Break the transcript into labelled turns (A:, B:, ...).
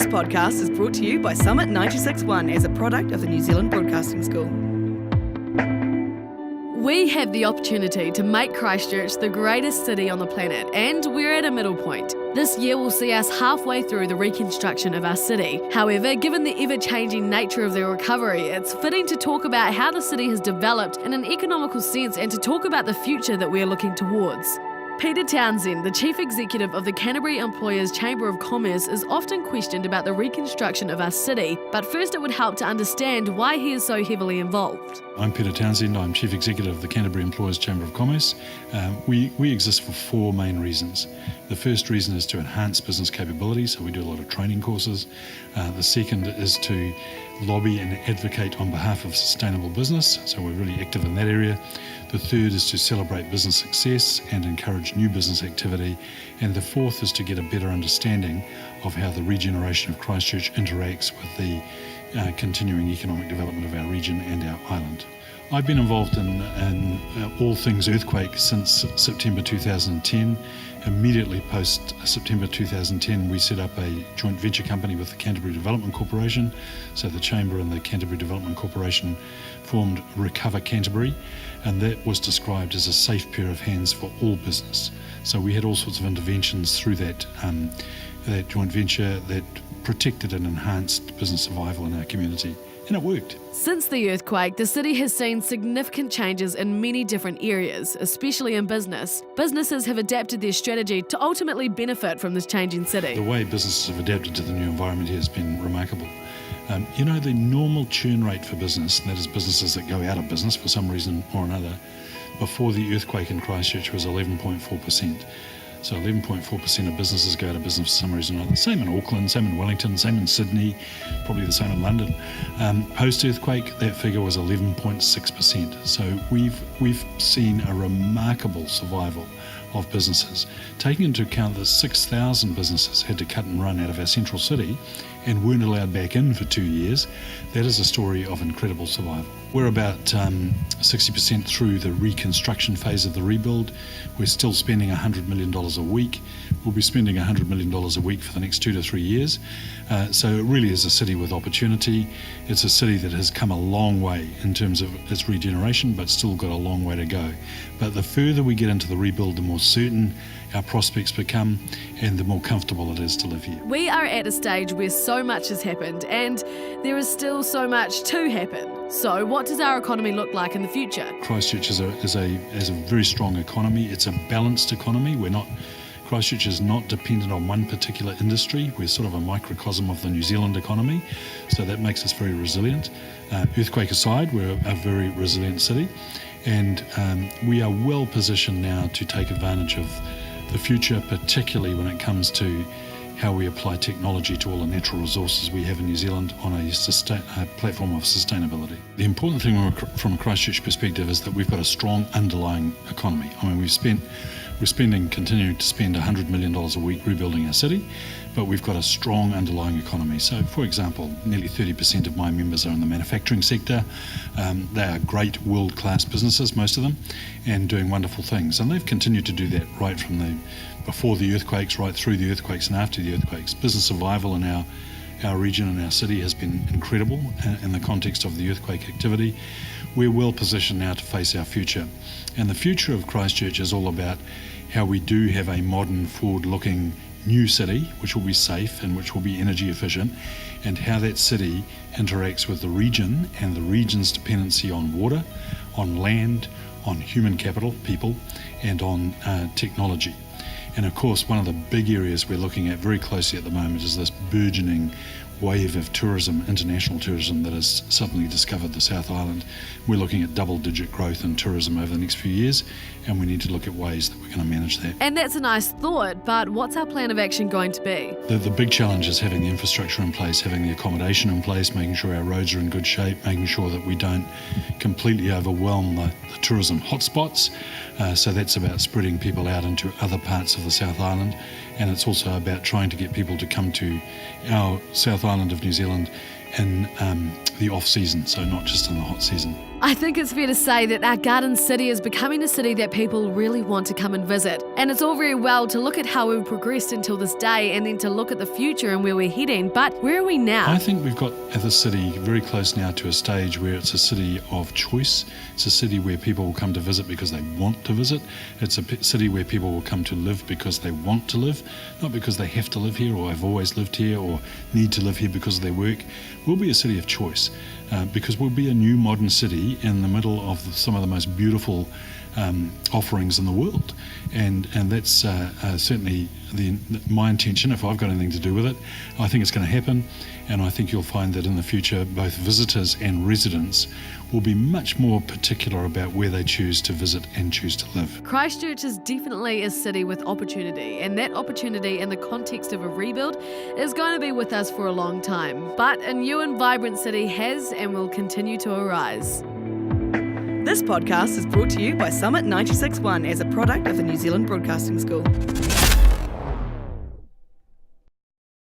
A: podcast is brought to you by Summit 96.1 as a product of the New Zealand Broadcasting School.
B: We have the opportunity to make Christchurch the greatest city on the planet, and we're at a middle point. This year will see us halfway through the reconstruction of our city. However, given the ever-changing nature of the recovery, it's fitting to talk about how the city has developed in an economical sense and to talk about the future that we are looking towards. Peter Townsend, the Chief Executive of the Canterbury Employers Chamber of Commerce, is often questioned about the reconstruction of our city, but first it would help to understand why he is so heavily involved.
C: I'm Peter Townsend, I'm Chief Executive of the Canterbury Employers Chamber of Commerce. We exist for four main reasons. The first reason is to enhance business capability, so we do a lot of training courses. The second is to lobby and advocate on behalf of sustainable business, so we're really active in that area. The third is to celebrate business success and encourage new business activity. And the fourth is to get a better understanding of how the regeneration of Christchurch interacts with the continuing economic development of our region and our island. I've been involved in all things earthquake since September 2010. Immediately post September 2010, we set up a joint venture company with the Canterbury Development Corporation. So the Chamber and the Canterbury Development Corporation formed Recover Canterbury, and that was described as a safe pair of hands for all business. So we had all sorts of interventions through that joint venture that protected and enhanced business survival in our community. And it worked.
B: Since the earthquake, the city has seen significant changes in many different areas, especially in business. Businesses have adapted their strategy to ultimately benefit from this changing city.
C: The way businesses have adapted to the new environment here has been remarkable. The normal churn rate for business, and that is businesses that go out of business for some reason or another, before the earthquake in Christchurch was 11.4%. So 11.4% of businesses go out of business for some reason or another. Same in Auckland, same in Wellington, same in Sydney, probably the same in London. Post-earthquake, that figure was 11.6%. So we've seen a remarkable survival of businesses. Taking into account that 6,000 businesses had to cut and run out of our central city and weren't allowed back in for 2 years, that is a story of incredible survival. We're about 60% through the reconstruction phase of the rebuild. We're still spending $100 million a week. We'll be spending $100 million a week for the next 2 to 3 years. So it really is a city with opportunity. It's a city that has come a long way in terms of its regeneration, but still got a long way to go. But the further we get into the rebuild, the more certain our prospects become and the more comfortable it is to live here.
B: We are at a stage where so much has happened and there is still so much to happen. So what does our economy look like in the future?
C: Christchurch has a very strong economy. It's a balanced economy. Christchurch is not dependent on one particular industry. We're sort of a microcosm of the New Zealand economy, so that makes us very resilient. Earthquake aside, we're a very resilient city, and we are well positioned now to take advantage of the future, particularly when it comes to how we apply technology to all the natural resources we have in New Zealand on a platform of sustainability. The important thing from a Christchurch perspective is that we've got a strong underlying economy. I mean, continuing to spend $100 million a week rebuilding our city, but we've got a strong underlying economy. So, for example, nearly 30% of my members are in the manufacturing sector. They are great world-class businesses, most of them, and doing wonderful things. And they've continued to do that right from before the earthquakes, right through the earthquakes and after the earthquakes. Business survival in our region and our city has been incredible in the context of the earthquake activity. We're well positioned now to face our future. And the future of Christchurch is all about how we do have a modern, forward-looking new city, which will be safe and which will be energy efficient, and how that city interacts with the region and the region's dependency on water, on land, on human capital, people, and on technology. And of course, one of the big areas we're looking at very closely at the moment is this burgeoning wave of tourism, international tourism, that has suddenly discovered the South Island. We're looking at double-digit growth in tourism over the next few years, and we need to look at ways that we're going to manage that.
B: And that's a nice thought, but what's our plan of action going to be?
C: The big challenge is having the infrastructure in place, having the accommodation in place, making sure our roads are in good shape, making sure that we don't completely overwhelm the tourism hotspots. So that's about spreading people out into other parts of the South Island, and it's also about trying to get people to come to our South Island of New Zealand in the off-season, so not just in the hot season.
B: I think it's fair to say that our garden city is becoming a city that people really want to come and visit. And it's all very well to look at how we've progressed until this day and then to look at the future and where we're heading, but where are we now?
C: I think we've got the city very close now to a stage where it's a city of choice. It's a city where people will come to visit because they want to visit. It's a city where people will come to live because they want to live, not because they have to live here or have always lived here or need to live here because of their work. We'll be a city of choice because we'll be a new modern city in the middle of some of the most beautiful offerings in the world, and that's certainly my intention. If I've got anything to do with it, I think it's going to happen, and I think you'll find that in the future both visitors and residents will be much more particular about where they choose to visit and choose to live.
B: Christchurch is definitely a city with opportunity, and that opportunity in the context of a rebuild is going to be with us for a long time. But a new and vibrant city has and will continue to arise.
A: This podcast is brought to you by Summit 96.1 as a product of the New Zealand Broadcasting School.